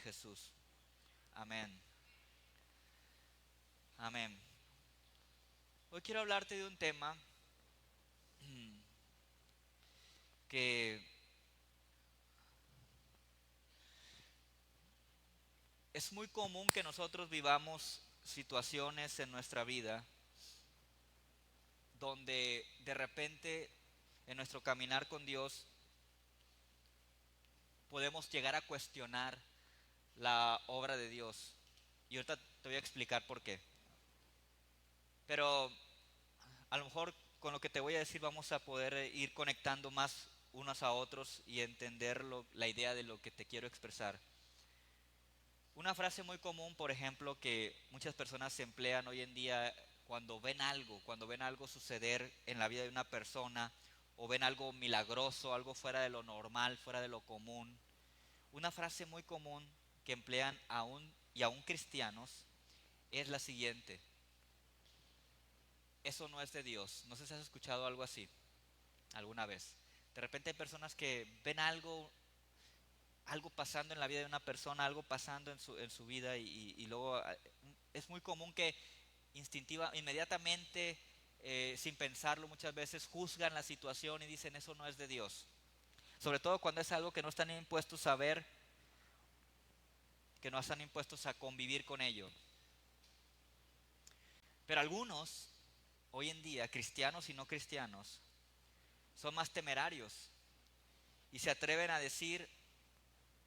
Jesús. Amén. Amén. Hoy quiero hablarte de un tema que es muy común que nosotros vivamos situaciones en nuestra vida donde de repente en nuestro caminar con Dios podemos llegar a cuestionar la obra de Dios. Y ahorita te voy a explicar por qué. Pero a lo mejor con lo que te voy a decir vamos a poder ir conectando más unos a otros y entender la idea de lo que te quiero expresar. Una frase muy común, por ejemplo, que muchas personas se emplean hoy en día cuando ven algo suceder en la vida de una persona o ven algo milagroso, algo fuera de lo normal, fuera de lo común. Una frase muy común que emplean aún cristianos es la siguiente: eso no es de Dios. No sé si has escuchado algo así alguna vez. De repente hay personas que ven algo pasando en la vida de una persona, algo pasando en su vida y luego es muy común que inmediatamente, sin pensarlo muchas veces, juzgan la situación y dicen eso no es de Dios. Sobre todo cuando es algo que no están impuestos a ver, que no están impuestos a convivir con ello. Pero algunos, hoy en día, cristianos y no cristianos, son más temerarios y se atreven a decir,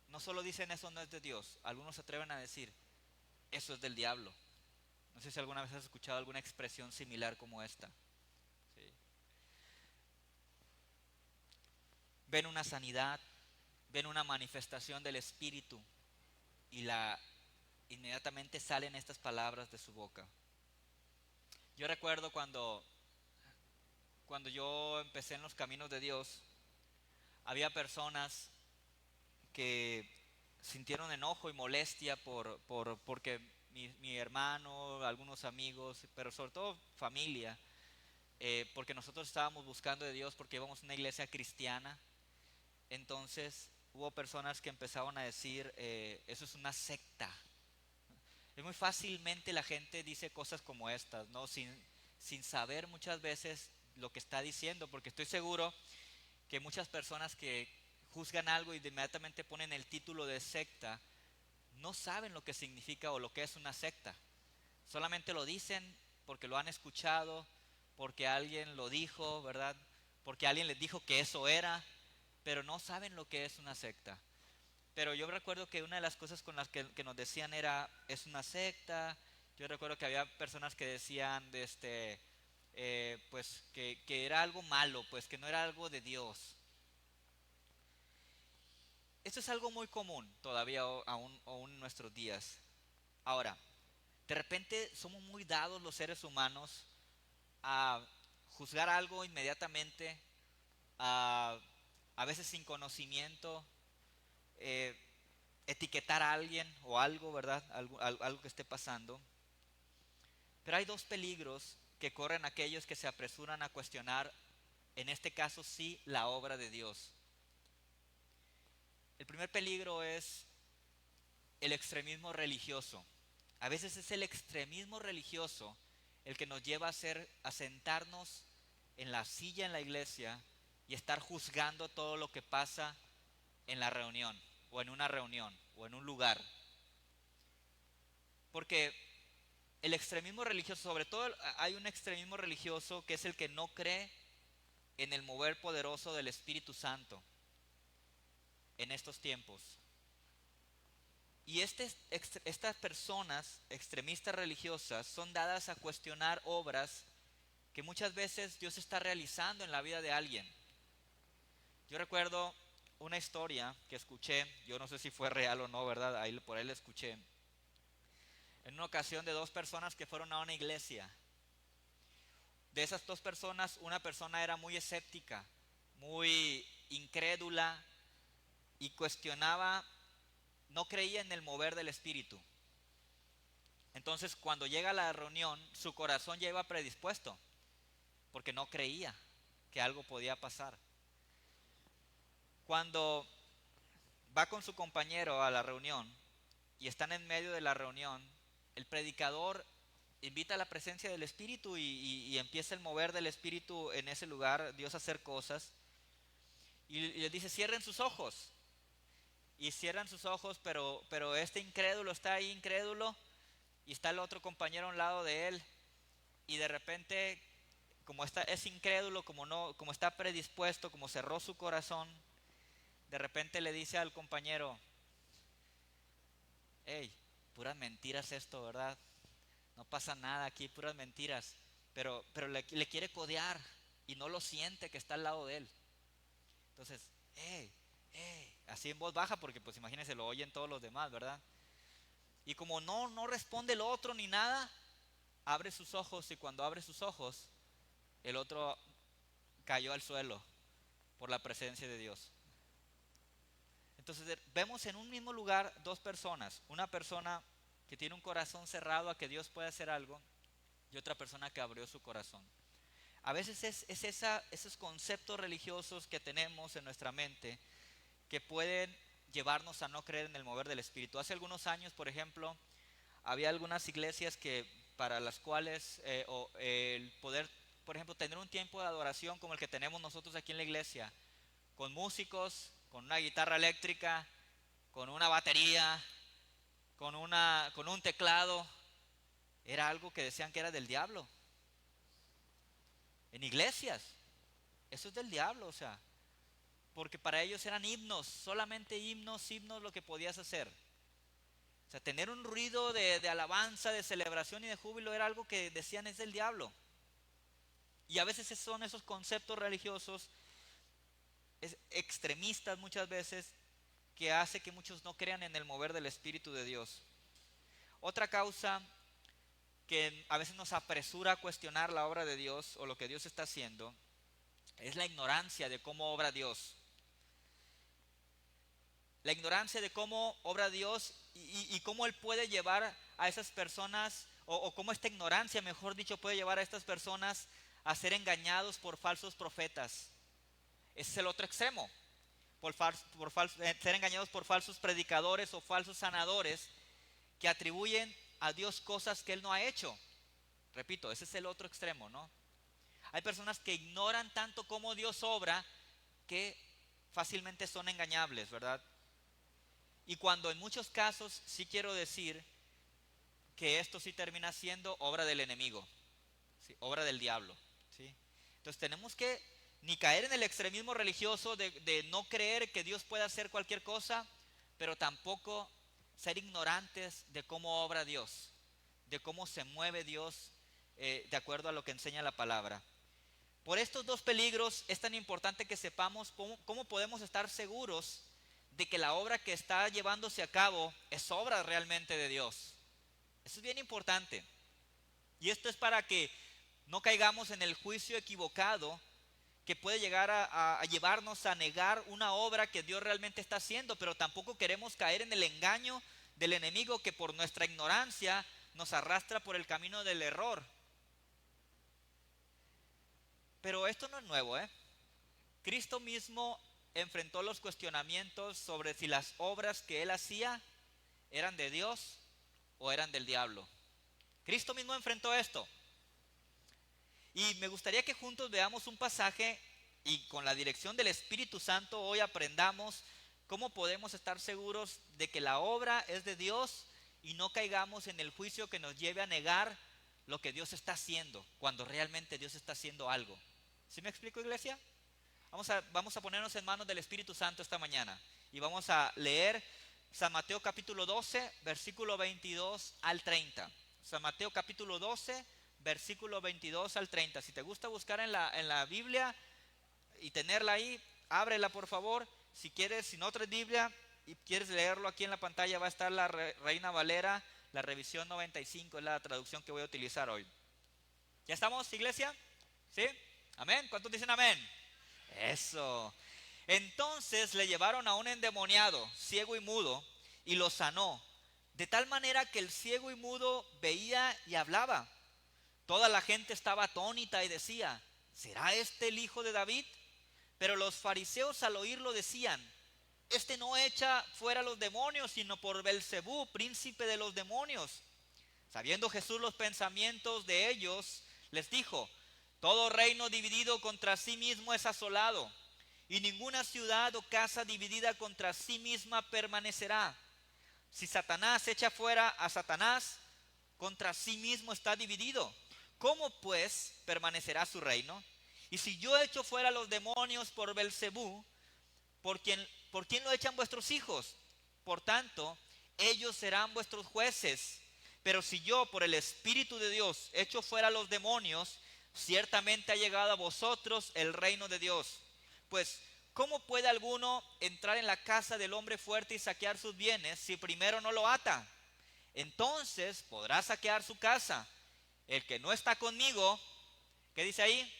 no solo dicen eso no es de Dios, algunos se atreven a decir eso es del diablo. No sé si alguna vez has escuchado alguna expresión similar como esta. ¿Sí? Ven una sanidad, ven una manifestación del Espíritu y inmediatamente salen estas palabras de su boca. Yo recuerdo cuando yo empecé en los caminos de Dios, había personas que sintieron enojo y molestia porque mi hermano, algunos amigos, pero sobre todo familia, porque nosotros estábamos buscando de Dios, porque íbamos a una iglesia cristiana. Entonces hubo personas que empezaron a decir, eso es una secta. Es muy fácilmente la gente dice cosas como estas, ¿no? Sin saber muchas veces lo que está diciendo, porque estoy seguro que muchas personas que juzgan algo y de inmediatamente ponen el título de secta, no saben lo que significa o lo que es una secta. Solamente lo dicen porque lo han escuchado, porque alguien lo dijo, ¿verdad? Porque alguien les dijo que eso era, pero no saben lo que es una secta. Pero yo recuerdo que una de las cosas con las que nos decían era, es una secta. Yo recuerdo que había personas que decían, pues que era algo malo, pues que no era algo de Dios. Esto es algo muy común todavía aún en nuestros días. Ahora, de repente somos muy dados los seres humanos a juzgar algo inmediatamente, a, a veces sin conocimiento, eh, etiquetar a alguien o algo, ¿verdad? Algo que esté pasando. Pero hay dos peligros que corren aquellos que se apresuran a cuestionar, en este caso sí, la obra de Dios. El primer peligro es el extremismo religioso. A veces es el extremismo religioso el que nos lleva a sentarnos en la silla en la iglesia y estar juzgando todo lo que pasa en la reunión o en una reunión o en un lugar. Porque el extremismo religioso, sobre todo hay un extremismo religioso que es el que no cree en el mover poderoso del Espíritu Santo en estos tiempos. Y estas personas extremistas religiosas son dadas a cuestionar obras que muchas veces Dios está realizando en la vida de alguien. Yo recuerdo una historia que escuché, yo no sé si fue real o no, ¿verdad? Por ahí la escuché. En una ocasión de dos personas que fueron a una iglesia. De esas dos personas, una persona era muy escéptica, muy incrédula y cuestionaba, no creía en el mover del Espíritu. Entonces, cuando llega a la reunión, su corazón ya iba predispuesto, porque no creía que algo podía pasar. Cuando va con su compañero a la reunión, y están en medio de la reunión, el predicador invita a la presencia del Espíritu y empieza el mover del Espíritu en ese lugar, Dios a hacer cosas, y les dice: cierren sus ojos. Y cierran sus ojos, pero este incrédulo está ahí, incrédulo, y está el otro compañero a un lado de él, y de repente, como es incrédulo, como está predispuesto, como cerró su corazón, de repente le dice al compañero: hey, puras mentiras esto, ¿verdad? No pasa nada aquí, puras mentiras. Pero le quiere codear y no lo siente que está al lado de él. Entonces, hey, así en voz baja, porque pues imagínense, lo oyen todos los demás, ¿verdad? Y como no responde el otro ni nada, abre sus ojos, y cuando abre sus ojos, el otro cayó al suelo por la presencia de Dios. Entonces vemos en un mismo lugar dos personas: una persona que tiene un corazón cerrado a que Dios puede hacer algo, y otra persona que abrió su corazón. A veces es esos conceptos religiosos que tenemos en nuestra mente que pueden llevarnos a no creer en el mover del Espíritu. Hace algunos años, por ejemplo, había algunas iglesias para las cuales el poder, por ejemplo, tener un tiempo de adoración como el que tenemos nosotros aquí en la iglesia, con músicos, con una guitarra eléctrica, con una batería, con un teclado, era algo que decían que era del diablo. En iglesias, eso es del diablo, o sea, porque para ellos eran himnos, solamente himnos lo que podías hacer. O sea, tener un ruido de alabanza, de celebración y de júbilo era algo que decían es del diablo. Y a veces son esos conceptos religiosos extremistas muchas veces, que hace que muchos no crean en el mover del Espíritu de Dios. Otra causa que a veces nos apresura a cuestionar la obra de Dios o lo que Dios está haciendo es la ignorancia de cómo obra Dios. La ignorancia de cómo obra Dios y cómo Él puede llevar a esas personas, o cómo esta ignorancia, mejor dicho, puede llevar a estas personas a ser engañados por falsos profetas. Ese es el otro extremo. Ser engañados por falsos predicadores o falsos sanadores que atribuyen a Dios cosas que Él no ha hecho. Repito, ese es el otro extremo, ¿no? Hay personas que ignoran tanto cómo Dios obra que fácilmente son engañables, ¿verdad? Y cuando en muchos casos sí quiero decir que esto sí termina siendo obra del enemigo, ¿sí? Obra del diablo, ¿sí? Entonces tenemos que ni caer en el extremismo religioso de no creer que Dios pueda hacer cualquier cosa, pero tampoco ser ignorantes de cómo obra Dios, de cómo se mueve Dios de acuerdo a lo que enseña la palabra. Por estos dos peligros es tan importante que sepamos cómo podemos estar seguros de que la obra que está llevándose a cabo es obra realmente de Dios. Eso es bien importante. Y esto es para que no caigamos en el juicio equivocado que puede llegar a llevarnos a negar una obra que Dios realmente está haciendo, pero tampoco queremos caer en el engaño del enemigo que por nuestra ignorancia nos arrastra por el camino del error. Pero esto no es nuevo, ¿eh? Cristo mismo enfrentó los cuestionamientos sobre si las obras que Él hacía eran de Dios o eran del diablo. Cristo mismo enfrentó esto. Y me gustaría que juntos veamos un pasaje y con la dirección del Espíritu Santo hoy aprendamos cómo podemos estar seguros de que la obra es de Dios y no caigamos en el juicio que nos lleve a negar lo que Dios está haciendo cuando realmente Dios está haciendo algo. ¿Sí me explico, iglesia? Vamos a ponernos en manos del Espíritu Santo esta mañana y vamos a leer San Mateo capítulo 12, versículo 22 al 30. San Mateo capítulo 12, versículo 22 al 30. Si te gusta buscar en la Biblia y tenerla ahí, ábrela por favor. Si quieres, si no traes Biblia y quieres leerlo, aquí en la pantalla va a estar la Reina Valera, la revisión 95, es la traducción que voy a utilizar hoy. ¿Ya estamos, iglesia? ¿Sí? ¿Amén? ¿Cuántos dicen amén? Eso. Entonces le llevaron a un endemoniado, ciego y mudo, y lo sanó, de tal manera que el ciego y mudo veía y hablaba. Toda la gente estaba atónita y decía: ¿será este el hijo de David? Pero los fariseos al oírlo decían: este no echa fuera los demonios, sino por Belcebú, príncipe de los demonios. Sabiendo Jesús los pensamientos de ellos, les dijo: todo reino dividido contra sí mismo es asolado, y ninguna ciudad o casa dividida contra sí misma permanecerá. Si Satanás echa fuera a Satanás, contra sí mismo está dividido. ¿Cómo pues permanecerá su reino? Y si yo echo fuera los demonios por Belcebú, ¿por quién lo echan vuestros hijos? Por tanto, ellos serán vuestros jueces. Pero si yo por el Espíritu de Dios echo fuera los demonios, ciertamente ha llegado a vosotros el reino de Dios. Pues, ¿cómo puede alguno entrar en la casa del hombre fuerte y saquear sus bienes si primero no lo ata? Entonces podrá saquear su casa. El que no está conmigo, ¿qué dice ahí?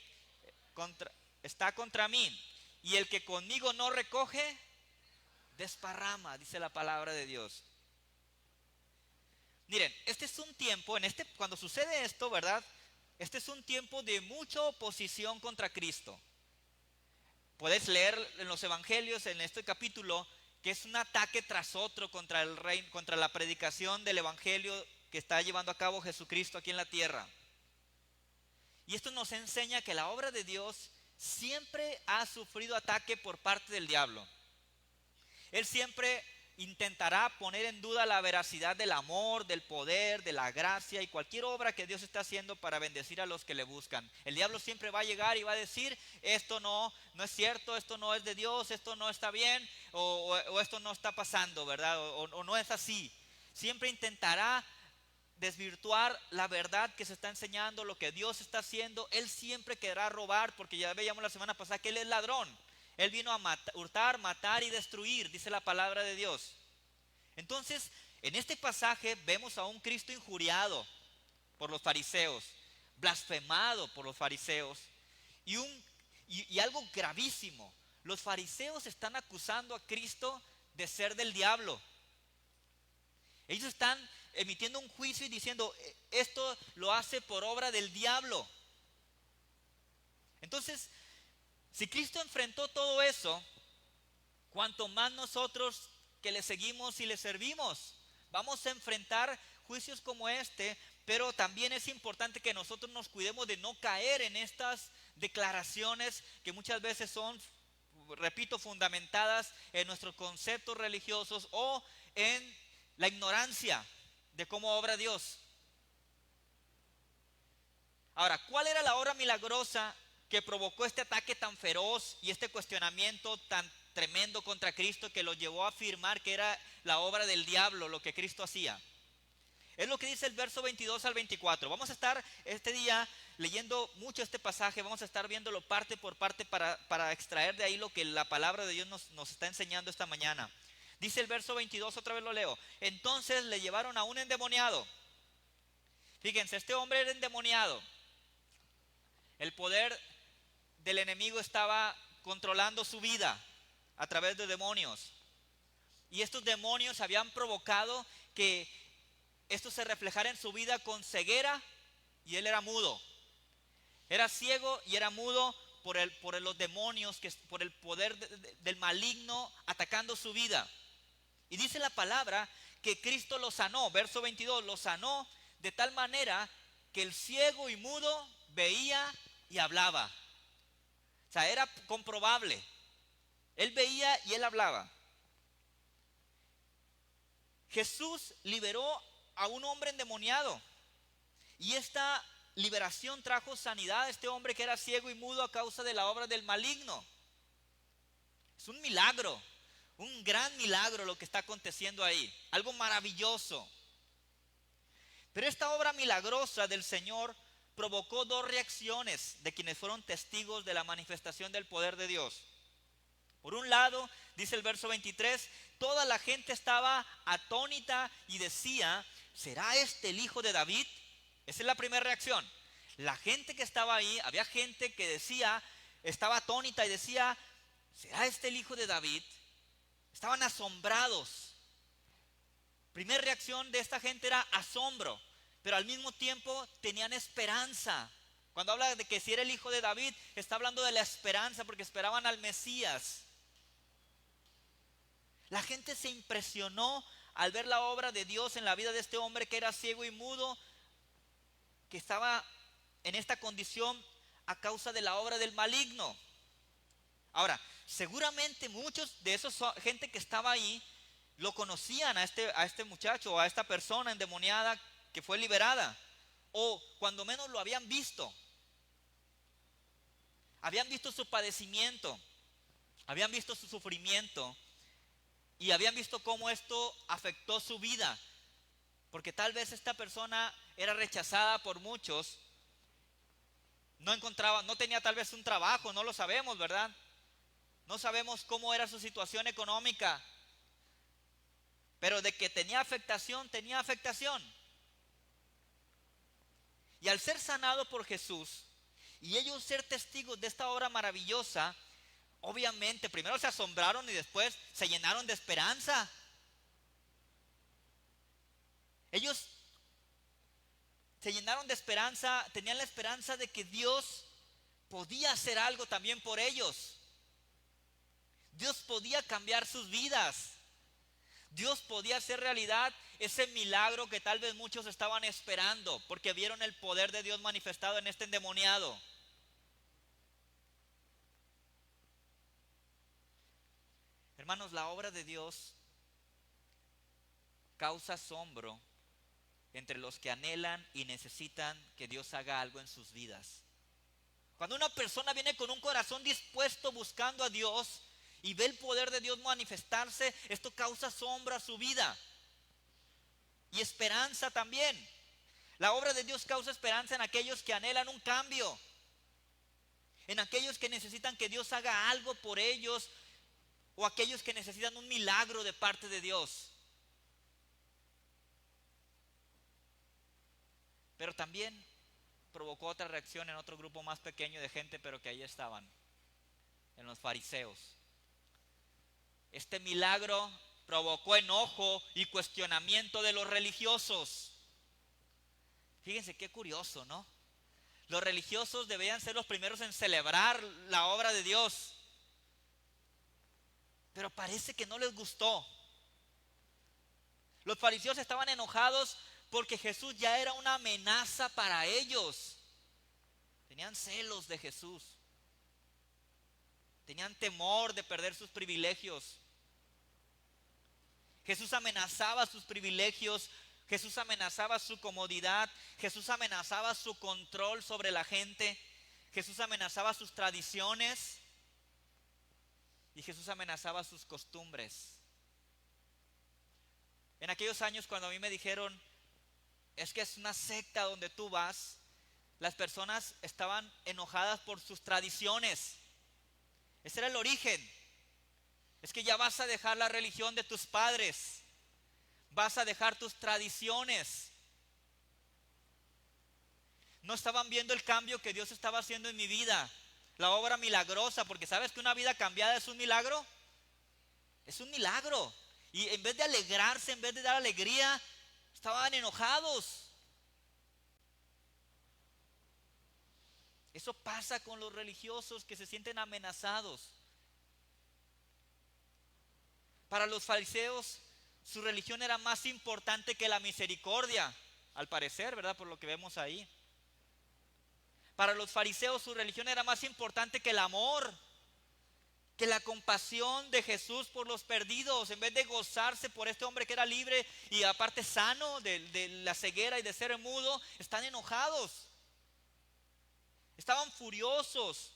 Está contra mí. Y el que conmigo no recoge, desparrama, dice la palabra de Dios. Miren, este es un tiempo, cuando sucede esto, ¿verdad? Este es un tiempo de mucha oposición contra Cristo. Puedes leer en los evangelios, en este capítulo, que es un ataque tras otro contra el reino, contra la predicación del evangelio que está llevando a cabo Jesucristo aquí en la tierra. Y esto nos enseña que la obra de Dios siempre ha sufrido ataque por parte del diablo. Él siempre intentará poner en duda la veracidad del amor, del poder, de la gracia y cualquier obra que Dios está haciendo para bendecir a los que le buscan. El diablo siempre va a llegar y va a decir: esto no es cierto, esto no es de Dios, esto no está bien, o esto no está pasando, ¿verdad? O no es así. Siempre intentará desvirtuar la verdad que se está enseñando, lo que Dios está haciendo. Él siempre querrá robar, porque ya veíamos la semana pasada que Él es ladrón. Él vino a hurtar, matar y destruir, dice la palabra de Dios. Entonces, en este pasaje vemos a un Cristo injuriado por los fariseos, blasfemado por los fariseos, y algo gravísimo: los fariseos están acusando a Cristo de ser del diablo. Ellos están emitiendo un juicio y diciendo: esto lo hace por obra del diablo. Entonces, si Cristo enfrentó todo eso, cuanto más nosotros que le seguimos y le servimos, vamos a enfrentar juicios como este. Pero también es importante que nosotros nos cuidemos de no caer en estas declaraciones que muchas veces son, repito, fundamentadas en nuestros conceptos religiosos o en la ignorancia de cómo obra Dios. Ahora, ¿cuál era la obra milagrosa que provocó este ataque tan feroz y este cuestionamiento tan tremendo contra Cristo, que lo llevó a afirmar que era la obra del diablo lo que Cristo hacía? Es lo que dice el verso 22 al 24. Vamos a estar este día leyendo mucho este pasaje. Vamos a estar viéndolo parte por parte para extraer de ahí lo que la palabra de Dios nos está enseñando esta mañana. Dice el verso 22, otra vez lo leo. Entonces le llevaron a un endemoniado. Fíjense, este hombre era endemoniado. El poder del enemigo estaba controlando su vida a través de demonios. Y estos demonios habían provocado que esto se reflejara en su vida con ceguera, y él era mudo. Era ciego y era mudo por los demonios, por el poder del maligno atacando su vida. Y dice la palabra que Cristo lo sanó. Verso 22, lo sanó de tal manera que el ciego y mudo veía y hablaba. O sea, era comprobable. Él veía y él hablaba. Jesús liberó a un hombre endemoniado, y esta liberación trajo sanidad a este hombre que era ciego y mudo a causa de la obra del maligno. Es un milagro, un gran milagro lo que está aconteciendo ahí, algo maravilloso. Pero esta obra milagrosa del Señor provocó dos reacciones de quienes fueron testigos de la manifestación del poder de Dios. Por un lado, dice el verso 23, toda la gente estaba atónita y decía: ¿será este el hijo de David? Esa es la primera reacción. La gente que estaba ahí, había gente que decía, estaba atónita y decía: ¿será este el hijo de David? Estaban asombrados. Primera reacción de esta gente era asombro, pero al mismo tiempo tenían esperanza. Cuando habla de que si era el hijo de David, está hablando de la esperanza, porque esperaban al Mesías. La gente se impresionó al ver la obra de Dios en la vida de este hombre que era ciego y mudo, que estaba en esta condición a causa de la obra del maligno. Ahora, seguramente muchos de esos gente que estaba ahí lo conocían a este muchacho o a esta persona endemoniada que fue liberada, o cuando menos lo habían visto su padecimiento, habían visto su sufrimiento y habían visto cómo esto afectó su vida, porque tal vez esta persona era rechazada por muchos, no tenía tal vez un trabajo, no lo sabemos, ¿verdad? No sabemos cómo era su situación económica, pero de que tenía afectación, tenía afectación. Y al ser sanado por Jesús y ellos ser testigos de esta obra maravillosa, obviamente primero se asombraron y después se llenaron de esperanza. Ellos se llenaron de esperanza, tenían la esperanza de que Dios podía hacer algo también por ellos. Dios podía cambiar sus vidas. Dios podía hacer realidad ese milagro que tal vez muchos estaban esperando, porque vieron el poder de Dios manifestado en este endemoniado. Hermanos, la obra de Dios causa asombro entre los que anhelan y necesitan que Dios haga algo en sus vidas. Cuando una persona viene con un corazón dispuesto buscando a Dios y ve el poder de Dios manifestarse, esto causa asombro a su vida y esperanza también. La obra de Dios causa esperanza en aquellos que anhelan un cambio, en aquellos que necesitan que Dios haga algo por ellos, o aquellos que necesitan un milagro de parte de Dios. Pero también provocó otra reacción en otro grupo más pequeño de gente, pero que ahí estaban, en los fariseos. Este milagro provocó enojo y cuestionamiento de los religiosos. Fíjense qué curioso, ¿no? Los religiosos debían ser los primeros en celebrar la obra de Dios, pero parece que no les gustó. Los fariseos estaban enojados porque Jesús ya era una amenaza para ellos. Tenían celos de Jesús. Tenían temor de perder sus privilegios. Jesús amenazaba sus privilegios. Jesús amenazaba su comodidad. Jesús amenazaba su control sobre la gente. Jesús amenazaba sus tradiciones. Y Jesús amenazaba sus costumbres. En aquellos años cuando a mí me dijeron, es que es una secta donde tú vas, las personas estaban enojadas por sus tradiciones. Ese era el origen. Es que ya vas a dejar la religión de tus padres. Vas a dejar tus tradiciones. No estaban viendo el cambio que Dios estaba haciendo en mi vida. La obra milagrosa, porque ¿sabes que una vida cambiada es un milagro? Es un milagro. Y en vez de alegrarse, en vez de dar alegría, estaban enojados. Eso pasa con los religiosos que se sienten amenazados. Para los fariseos, su religión era más importante que la misericordia, al parecer, ¿verdad? Por lo que vemos ahí. Para los fariseos, su religión era más importante que el amor, que la compasión de Jesús por los perdidos. En vez de gozarse por este hombre que era libre y aparte sano de la ceguera y de ser mudo, están enojados. Estaban furiosos.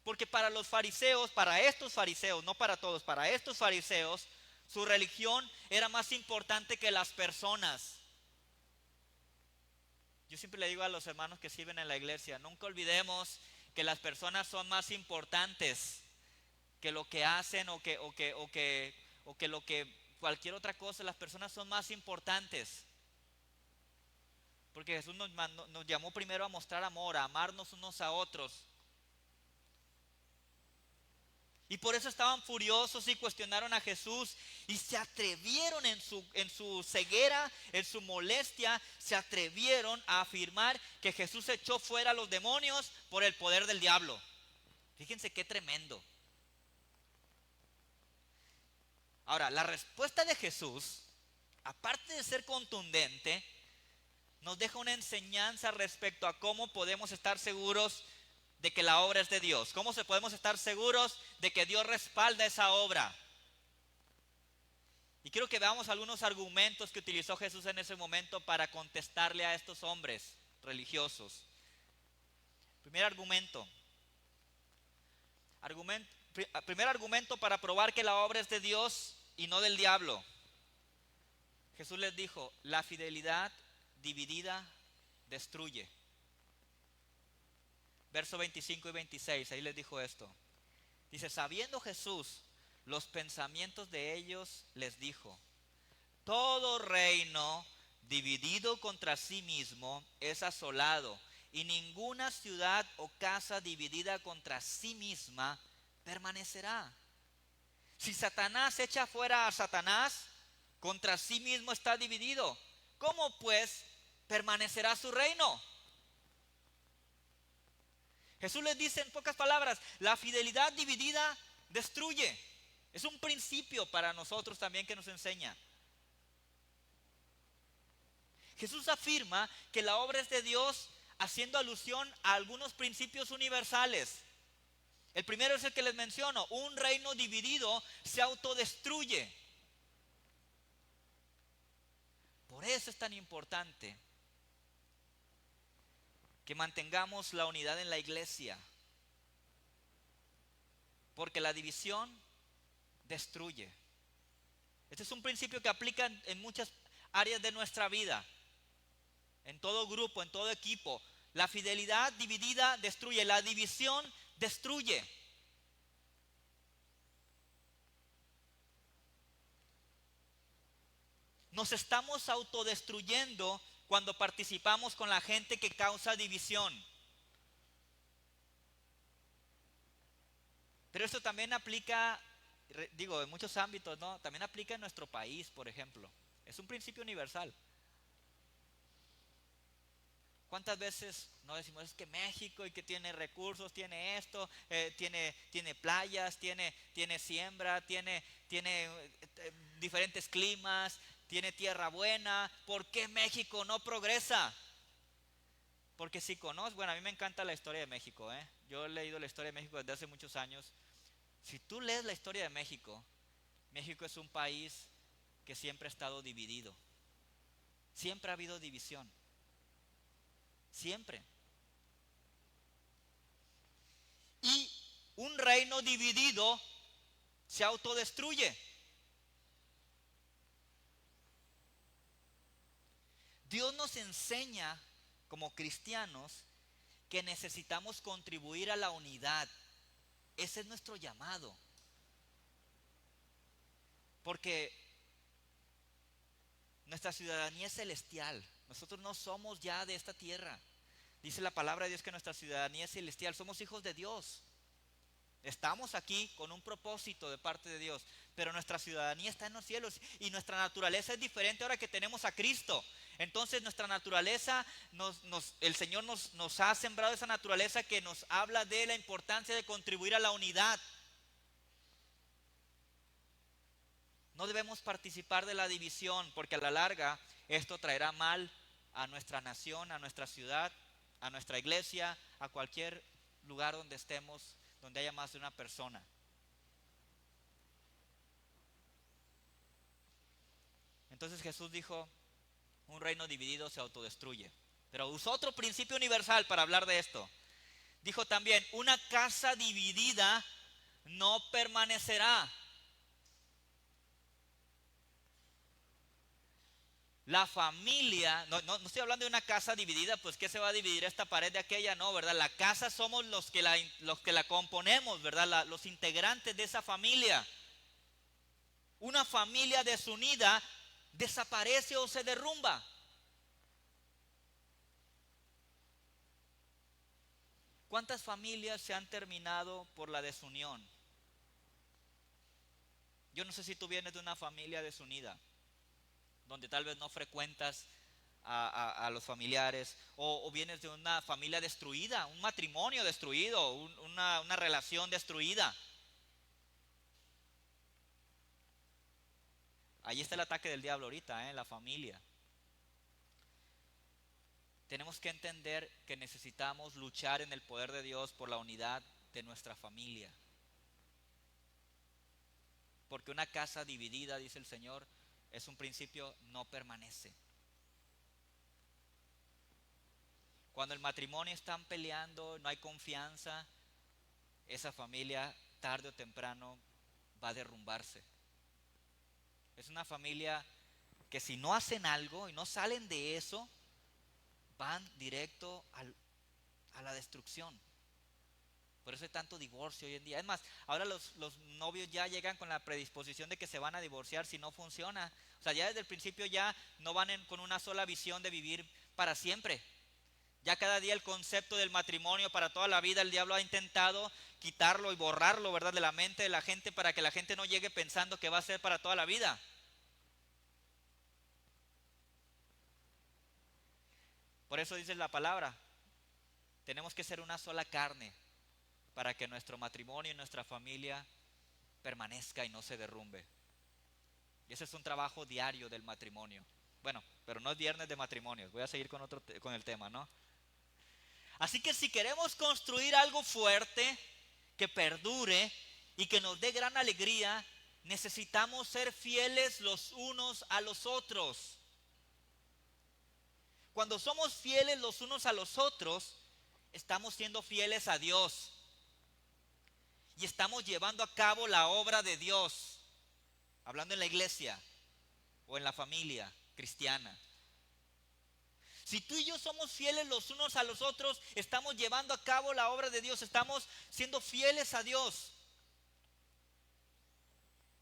Porque para los fariseos, para estos fariseos, no para todos, para estos fariseos, su religión era más importante que las personas. Yo siempre le digo a los hermanos que sirven en la iglesia, nunca olvidemos que las personas son más importantes que lo que hacen o que lo que cualquier otra cosa. Las personas son más importantes. Porque Jesús nos llamó primero a mostrar amor, a amarnos unos a otros. Y por eso estaban furiosos y cuestionaron a Jesús y se atrevieron en su ceguera, en su molestia, se atrevieron a afirmar que Jesús echó fuera a los demonios por el poder del diablo. Fíjense qué tremendo. Ahora, la respuesta de Jesús, aparte de ser contundente, nos deja una enseñanza respecto a cómo podemos estar seguros de que la obra es de Dios. ¿Cómo se podemos estar seguros de que Dios respalda esa obra? Y quiero que veamos algunos argumentos que utilizó Jesús en ese momento para contestarle a estos hombres religiosos. Primer argumento. Primer argumento para probar que la obra es de Dios y no del diablo. Jesús les dijo, la fidelidad dividida destruye. Verso 25 y 26, ahí les dijo esto. Dice, sabiendo Jesús los pensamientos de ellos, les dijo, todo reino dividido contra sí mismo es asolado, y ninguna ciudad o casa dividida contra sí misma permanecerá. Si Satanás echa fuera a Satanás, contra sí mismo está dividido. ¿Cómo pues permanecerá su reino? Jesús les dice en pocas palabras, la fidelidad dividida destruye. Es un principio para nosotros también que nos enseña. Jesús afirma que la obra es de Dios haciendo alusión a algunos principios universales. El primero es el que les menciono, un reino dividido se autodestruye. Por eso es tan importante que mantengamos la unidad en la iglesia, porque la división destruye. Este es un principio que aplica en muchas áreas de nuestra vida, en todo grupo, en todo equipo. La fidelidad dividida destruye, la división destruye. Nos estamos autodestruyendo cuando participamos con la gente que causa división. Pero esto también aplica, en muchos ámbitos, ¿no? También aplica en nuestro país, por ejemplo. Es un principio universal. ¿Cuántas veces no decimos es que México y que tiene recursos, tiene esto, tiene playas, tiene siembra, tiene diferentes climas, tiene tierra buena? ¿Por qué México no progresa? Porque si conoces, a mí me encanta la historia de México, ¿eh? Yo he leído la historia de México desde hace muchos años. Si tú lees la historia de México, México es un país que siempre ha estado dividido. Siempre ha habido división. Siempre. Y un reino dividido se autodestruye. Dios nos enseña como cristianos que necesitamos contribuir a la unidad. Ese es nuestro llamado. Porque nuestra ciudadanía es celestial. Nosotros no somos ya de esta tierra. Dice la palabra de Dios que nuestra ciudadanía es celestial. Somos hijos de Dios. Estamos aquí con un propósito de parte de Dios, pero nuestra ciudadanía está en los cielos y nuestra naturaleza es diferente ahora que tenemos a Cristo. Entonces nuestra naturaleza, el Señor nos ha sembrado esa naturaleza que nos habla de la importancia de contribuir a la unidad. No debemos participar de la división, porque a la larga esto traerá mal a nuestra nación, a nuestra ciudad, a nuestra iglesia, a cualquier lugar donde estemos, donde haya más de una persona. Entonces Jesús dijo, un reino dividido se autodestruye. Pero usó otro principio universal para hablar de esto. Dijo también, una casa dividida no permanecerá. La familia, no estoy hablando de una casa dividida, pues ¿qué se va a dividir esta pared de aquella? No, ¿verdad? La casa somos los que la componemos, ¿verdad? Los integrantes de esa familia. Una familia desunida desaparece o se derrumba. ¿Cuántas familias se han terminado por la desunión? Yo no sé si tú vienes de una familia desunida, donde tal vez no frecuentas a los familiares, o vienes de una familia destruida, un matrimonio destruido, una relación destruida. Ahí está el ataque del diablo ahorita, en la familia. Tenemos que entender que necesitamos luchar en el poder de Dios por la unidad de nuestra familia. Porque una casa dividida, dice el Señor, es un principio, no permanece. Cuando el matrimonio están peleando, no hay confianza, esa familia tarde o temprano va a derrumbarse. Es una familia que si no hacen algo y no salen de eso, van directo a la destrucción. Por eso hay tanto divorcio hoy en día. Es más, ahora los novios ya llegan con la predisposición de que se van a divorciar si no funciona. O sea, ya desde el principio ya no van con una sola visión de vivir para siempre. Ya cada día el concepto del matrimonio para toda la vida, el diablo ha intentado quitarlo y borrarlo, ¿verdad?, de la mente de la gente, para que la gente no llegue pensando que va a ser para toda la vida. Por eso dice la palabra, tenemos que ser una sola carne para que nuestro matrimonio y nuestra familia permanezca y no se derrumbe. Y ese es un trabajo diario del matrimonio. Bueno, pero no es viernes de matrimonios. Voy a seguir con el tema, ¿no? Así que si queremos construir algo fuerte, que perdure y que nos dé gran alegría, necesitamos ser fieles los unos a los otros. Cuando somos fieles los unos a los otros, estamos siendo fieles a Dios y estamos llevando a cabo la obra de Dios, hablando en la iglesia o en la familia cristiana. Si tú y yo somos fieles los unos a los otros, estamos llevando a cabo la obra de Dios, estamos siendo fieles a Dios.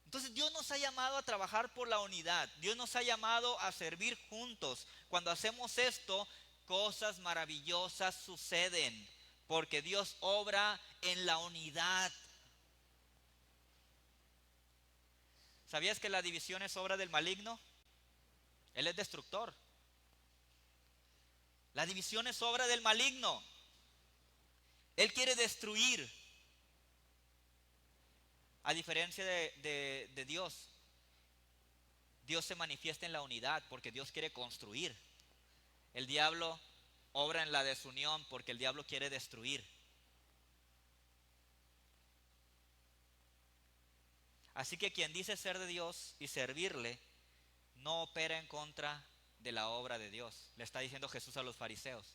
Entonces Dios nos ha llamado a trabajar por la unidad, Dios nos ha llamado a servir juntos. Cuando hacemos esto, cosas maravillosas suceden, porque Dios obra en la unidad. ¿Sabías que la división es obra del maligno? Él es destructor. La división es obra del maligno. Él quiere destruir. A diferencia de Dios, Dios se manifiesta en la unidad porque Dios quiere construir. El diablo obra en la desunión porque el diablo quiere destruir. Así que quien dice ser de Dios y servirle, no opera en contra de la obra de Dios. Le está diciendo Jesús a los fariseos.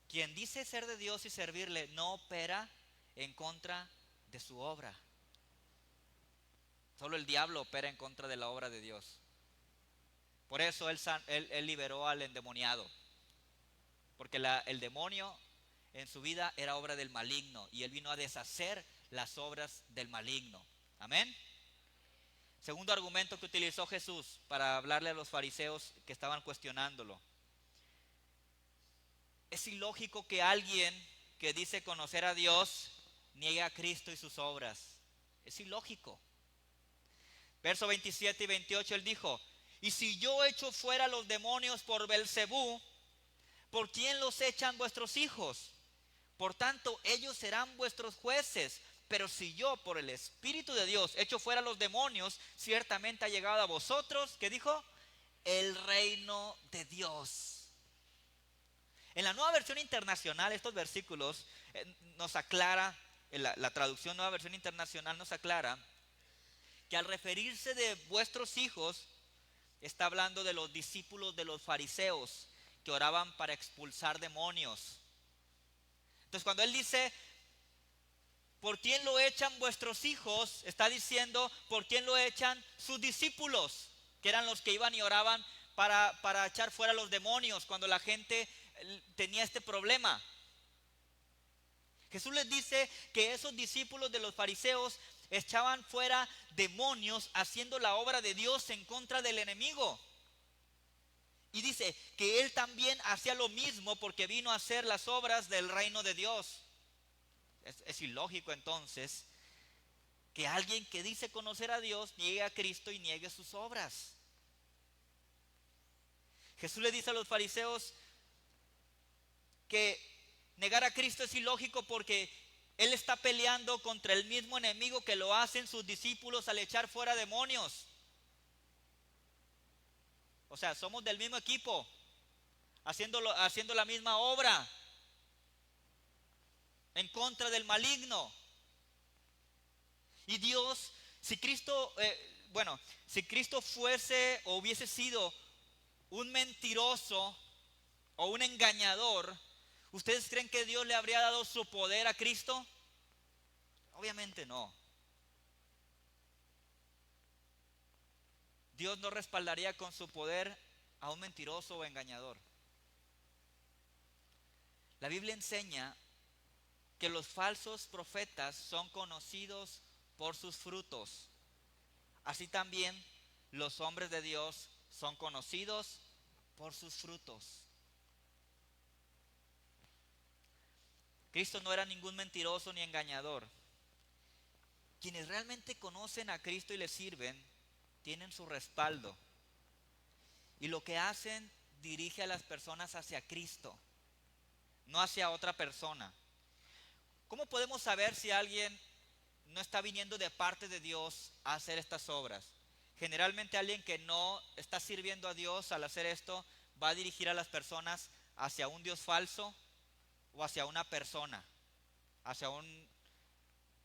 Quien dice ser de Dios y servirle, no opera en contra de su obra. Solo el diablo opera en contra de la obra de Dios. Por eso él liberó al endemoniado. Porque el demonio en su vida era obra del maligno. Y él vino a deshacer las obras del maligno. Amén. Segundo argumento que utilizó Jesús para hablarle a los fariseos que estaban cuestionándolo. Es ilógico que alguien que dice conocer a Dios niegue a Cristo y sus obras. Es ilógico. Verso 27 y 28 él dijo: y si yo echo fuera los demonios por Belcebú, ¿por quién los echan vuestros hijos? Por tanto, ellos serán vuestros jueces. Pero si yo por el Espíritu de Dios echo fuera los demonios, ciertamente ha llegado a vosotros, ¿qué dijo? El reino de Dios. En la Nueva Versión Internacional, estos versículos nos aclara, la traducción Nueva Versión Internacional nos aclara que al referirse de vuestros hijos, está hablando de los discípulos de los fariseos que oraban para expulsar demonios. Entonces cuando él dice, ¿por quién lo echan vuestros hijos?, está diciendo, ¿por quién lo echan sus discípulos? Que eran los que iban y oraban para echar fuera los demonios cuando la gente tenía este problema. Jesús les dice que esos discípulos de los fariseos echaban fuera demonios haciendo la obra de Dios en contra del enemigo. Y dice que él también hacía lo mismo porque vino a hacer las obras del reino de Dios. Es ilógico entonces que alguien que dice conocer a Dios niegue a Cristo y niegue sus obras. Jesús le dice a los fariseos que negar a Cristo es ilógico porque él está peleando contra el mismo enemigo que lo hacen sus discípulos al echar fuera demonios. O sea, somos del mismo equipo, haciendo la misma obra en contra del maligno. Y Dios, si Cristo, si Cristo fuese o hubiese sido un mentiroso o un engañador, ¿ustedes creen que Dios le habría dado su poder a Cristo? Obviamente no. Dios no respaldaría con su poder a un mentiroso o engañador. La Biblia enseña que los falsos profetas son conocidos por sus frutos. Así también los hombres de Dios son conocidos por sus frutos. Cristo no era ningún mentiroso ni engañador. Quienes realmente conocen a Cristo y le sirven, tienen su respaldo. Y lo que hacen dirige a las personas hacia Cristo, no hacia otra persona. ¿Cómo podemos saber si alguien no está viniendo de parte de Dios a hacer estas obras? Generalmente alguien que no está sirviendo a Dios al hacer esto va a dirigir a las personas hacia un Dios falso o hacia una persona, hacia un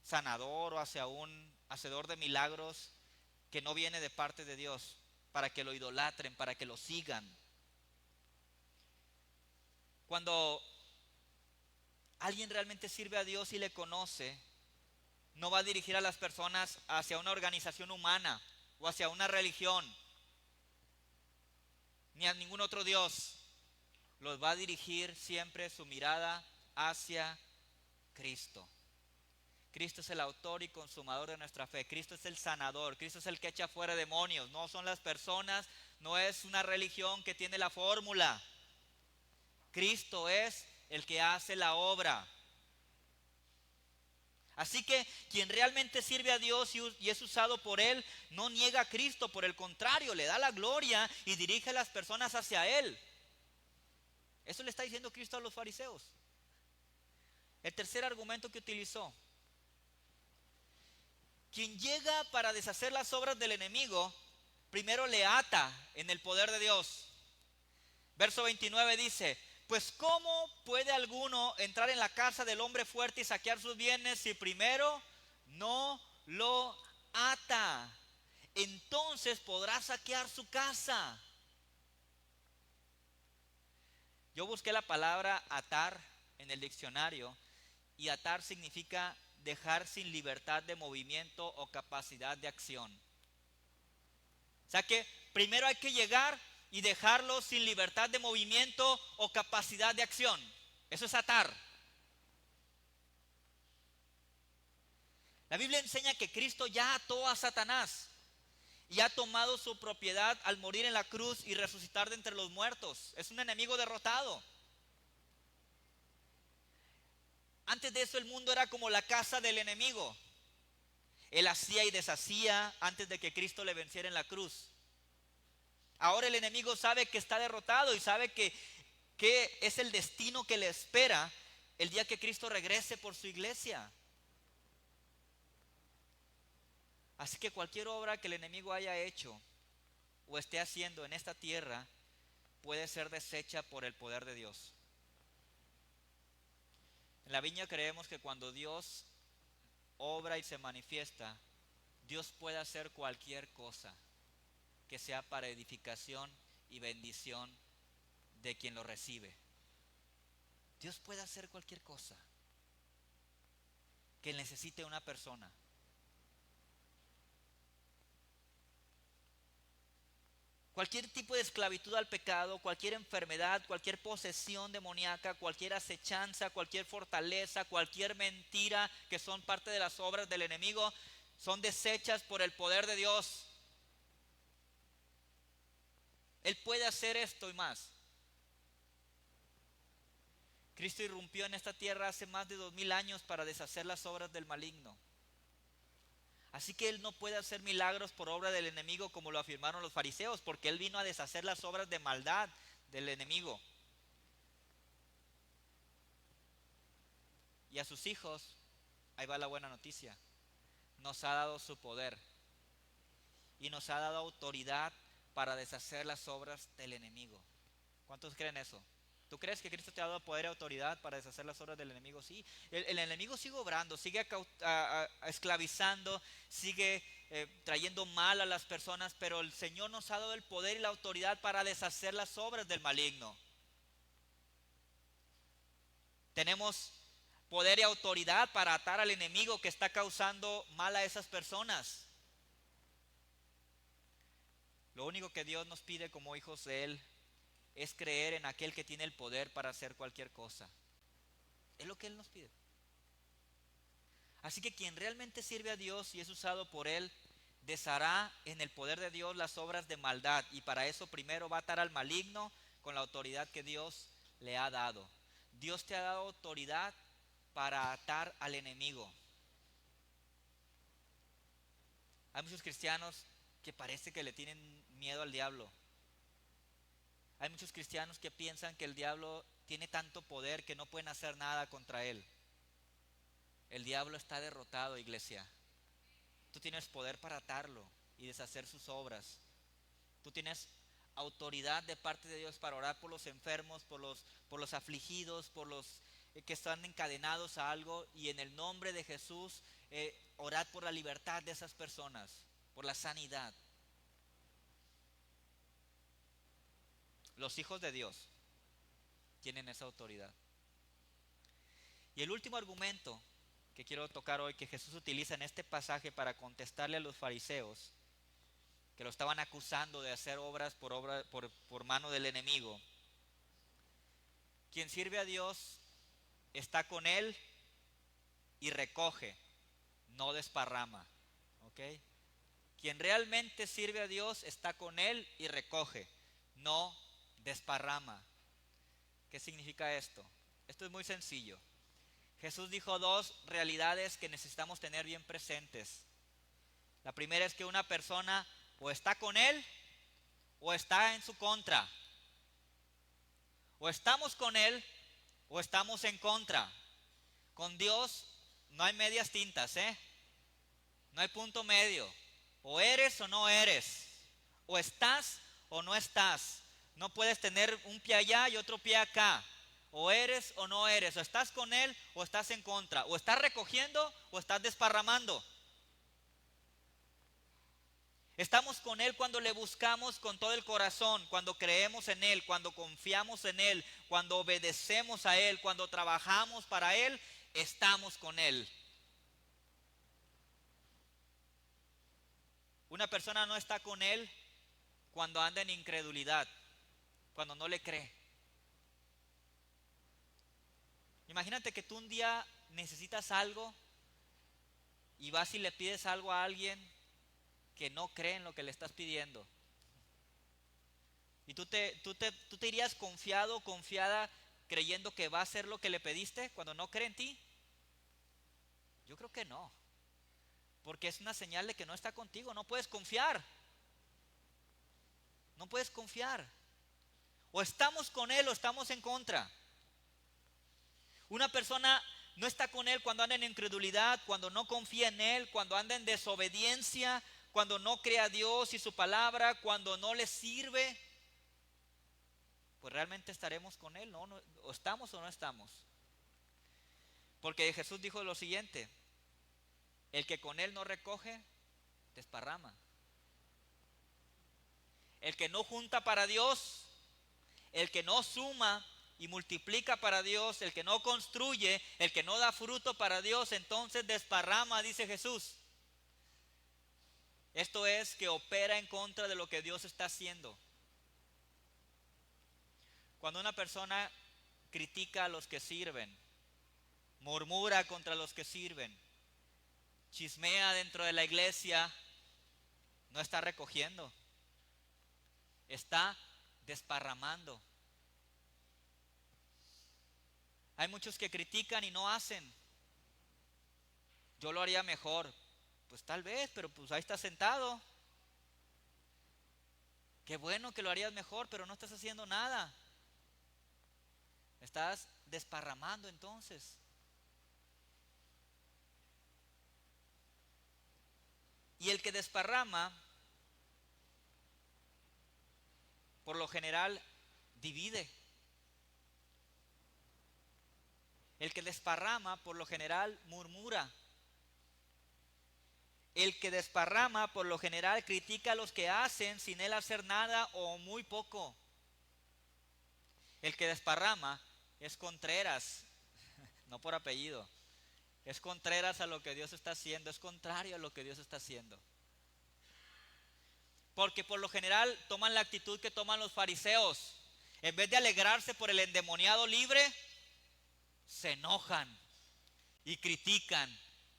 sanador o hacia un hacedor de milagros que no viene de parte de Dios, para que lo idolatren, para que lo sigan. Cuando alguien realmente sirve a Dios y le conoce, no va a dirigir a las personas hacia una organización humana o hacia una religión, ni a ningún otro Dios. Los va a dirigir siempre su mirada hacia Cristo. Cristo es el autor y consumador de nuestra fe. Cristo es el sanador. Cristo es el que echa fuera demonios. No son las personas, no es una religión que tiene la fórmula. Cristo es el que hace la obra. Así que quien realmente sirve a Dios y es usado por Él, no niega a Cristo, por el contrario, le da la gloria y dirige a las personas hacia Él. Eso le está diciendo Cristo a los fariseos. El tercer argumento que utilizó: quien llega para deshacer las obras del enemigo, primero le ata en el poder de Dios. Verso 29 dice: pues ¿cómo puede alguno entrar en la casa del hombre fuerte y saquear sus bienes si primero no lo ata? Entonces podrá saquear su casa. Yo busqué la palabra atar en el diccionario y atar significa dejar sin libertad de movimiento o capacidad de acción. O sea que primero hay que llegar y dejarlo sin libertad de movimiento o capacidad de acción. Eso es atar. La Biblia enseña que Cristo ya ató a Satanás y ha tomado su propiedad al morir en la cruz y resucitar de entre los muertos. Es un enemigo derrotado. Antes de eso el mundo era como la casa del enemigo. Él hacía y deshacía antes de que Cristo le venciera en la cruz. Ahora el enemigo sabe que está derrotado y sabe que es el destino que le espera el día que Cristo regrese por su iglesia. Así que cualquier obra que el enemigo haya hecho o esté haciendo en esta tierra puede ser deshecha por el poder de Dios. En la viña creemos que cuando Dios obra y se manifiesta, Dios puede hacer cualquier cosa que sea para edificación y bendición de quien lo recibe. Dios puede hacer cualquier cosa que necesite una persona. Cualquier tipo de esclavitud al pecado, cualquier enfermedad, cualquier posesión demoníaca, cualquier acechanza, cualquier fortaleza, cualquier mentira que son parte de las obras del enemigo, son deshechas por el poder de Dios. Él puede hacer esto y más. Cristo irrumpió en esta tierra hace más de 2000 años para deshacer las obras del maligno. Así que Él no puede hacer milagros por obra del enemigo como lo afirmaron los fariseos, porque Él vino a deshacer las obras de maldad del enemigo. Y a sus hijos, ahí va la buena noticia, nos ha dado su poder y nos ha dado autoridad para deshacer las obras del enemigo. ¿Cuántos creen eso? ¿Tú crees que Cristo te ha dado poder y autoridad para deshacer las obras del enemigo? Sí. El enemigo sigue obrando, sigue esclavizando, sigue trayendo mal a las personas, pero el Señor nos ha dado el poder y la autoridad para deshacer las obras del maligno. Tenemos poder y autoridad para atar al enemigo que está causando mal a esas personas. Lo único que Dios nos pide como hijos de Él es creer en aquel que tiene el poder para hacer cualquier cosa. Es lo que Él nos pide. Así que quien realmente sirve a Dios y es usado por Él, deshará en el poder de Dios las obras de maldad. Y para eso primero va a atar al maligno con la autoridad que Dios le ha dado. Dios te ha dado autoridad para atar al enemigo. Hay muchos cristianos que parece que le tienen miedo al diablo. Hay muchos cristianos que piensan que el diablo tiene tanto poder que no pueden hacer nada contra él. El diablo está derrotado, iglesia. Tú tienes poder para atarlo y deshacer sus obras. Tú tienes autoridad de parte de Dios para orar por los enfermos, por los afligidos, por los que están encadenados a algo, y en el nombre de Jesús orad por la libertad de esas personas, por la sanidad. Los hijos de Dios tienen esa autoridad. Y el último argumento que quiero tocar hoy, que Jesús utiliza en este pasaje para contestarle a los fariseos que lo estaban acusando de hacer obras por mano del enemigo. Quien sirve a Dios está con Él y recoge, no desparrama. ¿Ok? Quien realmente sirve a Dios está con Él y recoge, no desparrama. ¿Qué significa esto? Esto es muy sencillo. Jesús dijo dos realidades que necesitamos tener bien presentes. La primera es que una persona o está con Él o está en su contra. O estamos con Él o estamos en contra. Con Dios no hay medias tintas, no hay punto medio. O eres o no eres. O estás o no estás. No puedes tener un pie allá y otro pie acá. O eres o no eres. O estás con Él o estás en contra. O estás recogiendo o estás desparramando. Estamos con Él cuando le buscamos con todo el corazón, cuando creemos en Él, cuando confiamos en Él, cuando obedecemos a Él, cuando trabajamos para Él, estamos con Él. Una persona no está con Él cuando anda en incredulidad, cuando no le cree. Imagínate que tú un día necesitas algo y vas y le pides algo a alguien que no cree en lo que le estás pidiendo. ¿Y tú te irías confiado, confiada, creyendo que va a hacer lo que le pediste cuando no cree en ti? Yo creo que no. Porque es una señal de que no está contigo. No puedes confiar. No puedes confiar. O estamos con Él o estamos en contra. Una persona no está con Él cuando anda en incredulidad, cuando no confía en Él, cuando anda en desobediencia, cuando no cree a Dios y su palabra, cuando no le sirve. Pues realmente estaremos con Él, ¿no? O estamos o no estamos. Porque Jesús dijo lo siguiente: el que con Él no recoge, desparrama. El que no junta para Dios, el que no suma y multiplica para Dios, el que no construye, el que no da fruto para Dios, entonces desparrama, dice Jesús. Esto es que opera en contra de lo que Dios está haciendo. Cuando una persona critica a los que sirven, murmura contra los que sirven, chismea dentro de la iglesia, no está recogiendo, está desparramando. Hay muchos que critican y no hacen. Yo lo haría mejor. Pues tal vez, pero pues ahí estás sentado. Qué bueno que lo harías mejor, pero no estás haciendo nada. Estás desparramando entonces. Y el que desparrama por lo general divide. El que desparrama, por lo general, murmura. El que desparrama, por lo general, critica a los que hacen sin él hacer nada o muy poco. El que desparrama es Contreras, no por apellido. Es Contreras a lo que Dios está haciendo, es contrario a lo que Dios está haciendo. Porque por lo general toman la actitud que toman los fariseos. En vez de alegrarse por el endemoniado libre, se enojan y critican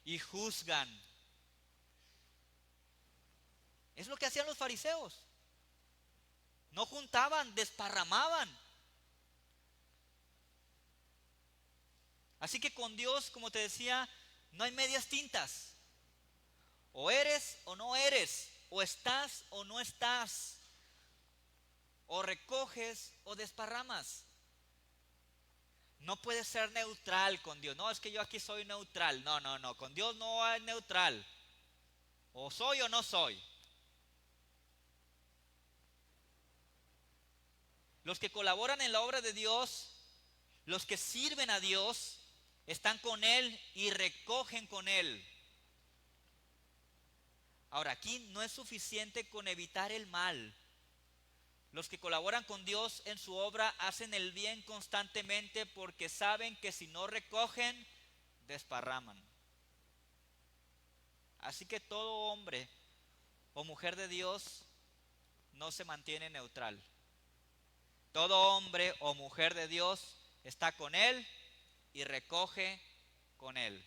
y juzgan. Es lo que hacían los fariseos. No juntaban, desparramaban. Así que con Dios, como te decía, no hay medias tintas. O eres o no eres, o estás o no estás, o recoges o desparramas. No puedes ser neutral con Dios. No, es que yo aquí soy neutral. No, con Dios no hay neutral. O soy o no soy. Los que colaboran en la obra de Dios, los que sirven a Dios, están con Él y recogen con Él. Ahora, aquí no es suficiente con evitar el mal. Los que colaboran con Dios en su obra hacen el bien constantemente porque saben que si no recogen, desparraman. Así que todo hombre o mujer de Dios no se mantiene neutral. Todo hombre o mujer de Dios está con Él y recoge con Él.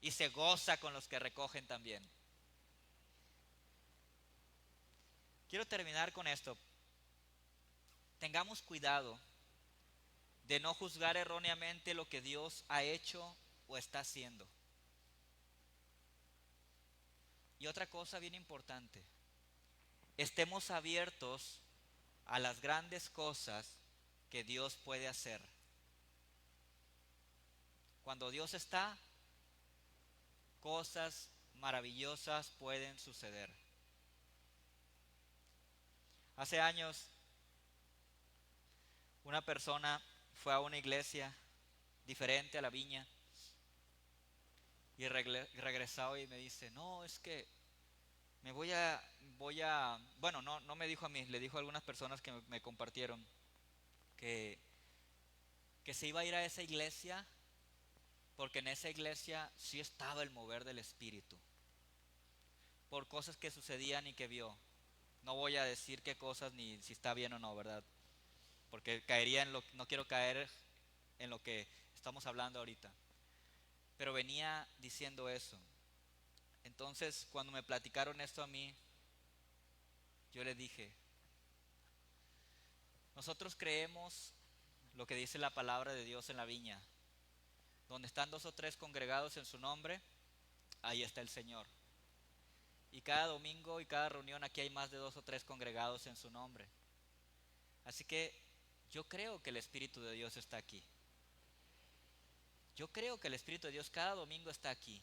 Y se goza con los que recogen también. Quiero terminar con esto. Tengamos cuidado de no juzgar erróneamente lo que Dios ha hecho o está haciendo. Y otra cosa bien importante, estemos abiertos a las grandes cosas que Dios puede hacer. Cuando Dios está, cosas maravillosas pueden suceder. Hace años, una persona fue a una iglesia diferente a la Viña y regresó y me dice, no, es que me voy a, bueno, no me dijo a mí, le dijo a algunas personas que me compartieron que se iba a ir a esa iglesia porque en esa iglesia sí estaba el mover del Espíritu, por cosas que sucedían y que vio. No voy a decir qué cosas ni si está bien o no, ¿verdad? Porque caería en no quiero caer en lo que estamos hablando ahorita. Pero venía diciendo eso. Entonces, cuando me platicaron esto a mí, yo le dije, nosotros creemos lo que dice la palabra de Dios en la viña. Donde están 2 o 3 congregados en su nombre, ahí está el Señor. Y cada domingo y cada reunión aquí hay más de 2 o 3 congregados en su nombre. Así que yo creo que el Espíritu de Dios está aquí. Yo creo que el Espíritu de Dios cada domingo está aquí.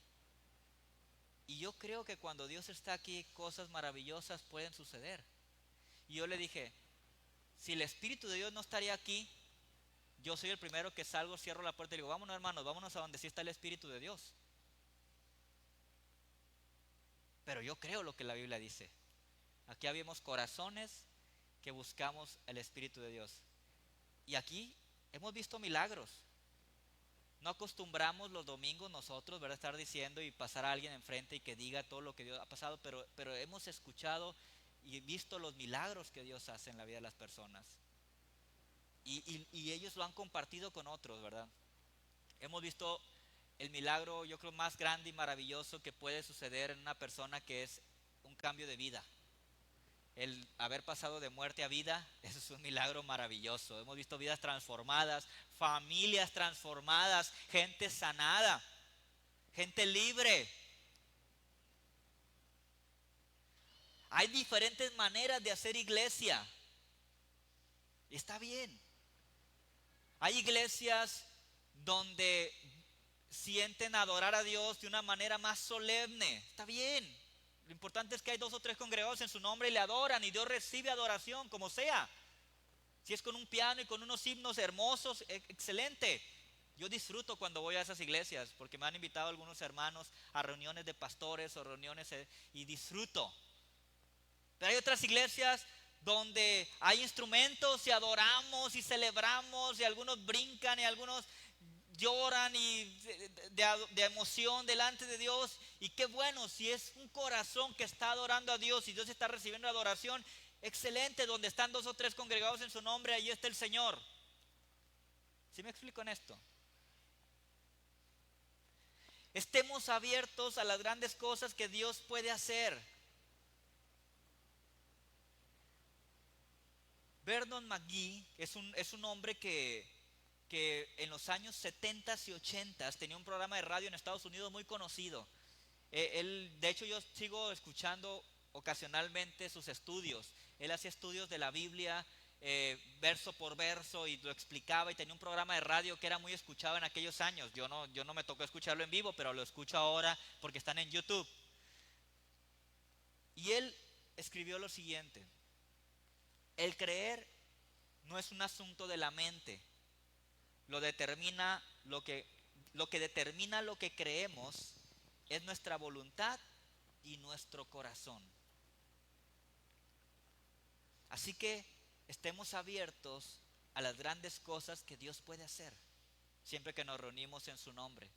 Y yo creo que cuando Dios está aquí, cosas maravillosas pueden suceder. Y yo le dije, si el Espíritu de Dios no estaría aquí, yo soy el primero que salgo, cierro la puerta y digo, vámonos hermanos, vámonos a donde sí está el Espíritu de Dios. Pero yo creo lo que la Biblia dice. Aquí habemos corazones que buscamos el Espíritu de Dios. Y aquí hemos visto milagros. No acostumbramos los domingos nosotros, ¿verdad?, estar diciendo y pasar a alguien enfrente y que diga todo lo que Dios ha pasado, pero hemos escuchado y visto los milagros que Dios hace en la vida de las personas. Y ellos lo han compartido con otros, ¿verdad? Hemos visto el milagro, yo creo, más grande y maravilloso que puede suceder en una persona, que es un cambio de vida. El haber pasado de muerte a vida, eso es un milagro maravilloso. Hemos visto vidas transformadas, familias transformadas, gente sanada, gente libre. Hay diferentes maneras de hacer iglesia. Está bien. Hay iglesias donde sienten adorar a Dios de una manera más solemne. Está bien. Lo importante es que hay 2 o 3 congregados en su nombre y le adoran, y Dios recibe adoración como sea. Si es con un piano y con unos himnos hermosos, excelente. Yo disfruto cuando voy a esas iglesias porque me han invitado algunos hermanos a reuniones de pastores o reuniones y disfruto. Pero hay otras iglesias donde hay instrumentos y adoramos y celebramos y algunos brincan y algunos lloran y de emoción delante de Dios. Y qué bueno, si es un corazón que está adorando a Dios y Dios está recibiendo adoración, excelente. Donde están 2 o 3 congregados en su nombre, ahí está el Señor. ¿Sí me explico en esto? Estemos abiertos a las grandes cosas que Dios puede hacer. Vernon McGee es un hombre que en los años 70 y 80 tenía un programa de radio en Estados Unidos muy conocido. De hecho, yo sigo escuchando ocasionalmente sus estudios. Él hacía estudios de la Biblia, verso por verso, y lo explicaba, y tenía un programa de radio que era muy escuchado en aquellos años. Yo no me tocó escucharlo en vivo, pero lo escucho ahora porque están en YouTube. Y él escribió lo siguiente: el creer no es un asunto de la mente. Lo que determina lo que creemos es nuestra voluntad y nuestro corazón. Así que estemos abiertos a las grandes cosas que Dios puede hacer siempre que nos reunimos en su nombre.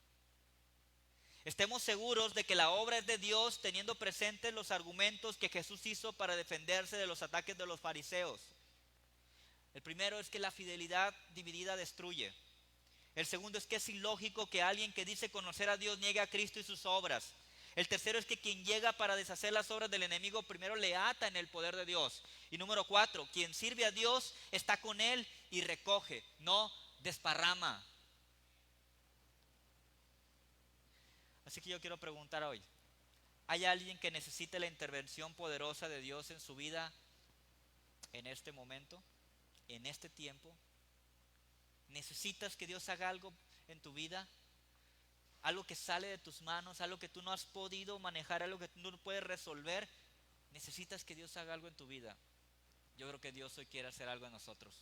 Estemos seguros de que la obra es de Dios, teniendo presentes los argumentos que Jesús hizo para defenderse de los ataques de los fariseos. El primero es que la fidelidad dividida destruye. El segundo es que es ilógico que alguien que dice conocer a Dios niegue a Cristo y sus obras. El tercero es que quien llega para deshacer las obras del enemigo primero le ata en el poder de Dios. Y número 4, quien sirve a Dios está con Él y recoge, no desparrama. Así que yo quiero preguntar hoy: ¿hay alguien que necesite la intervención poderosa de Dios en su vida en este momento, en este tiempo? ¿Necesitas que Dios haga algo en tu vida? Algo que sale de tus manos, algo que tú no has podido manejar, algo que tú no puedes resolver. Necesitas que Dios haga algo en tu vida. Yo creo que Dios hoy quiere hacer algo en nosotros.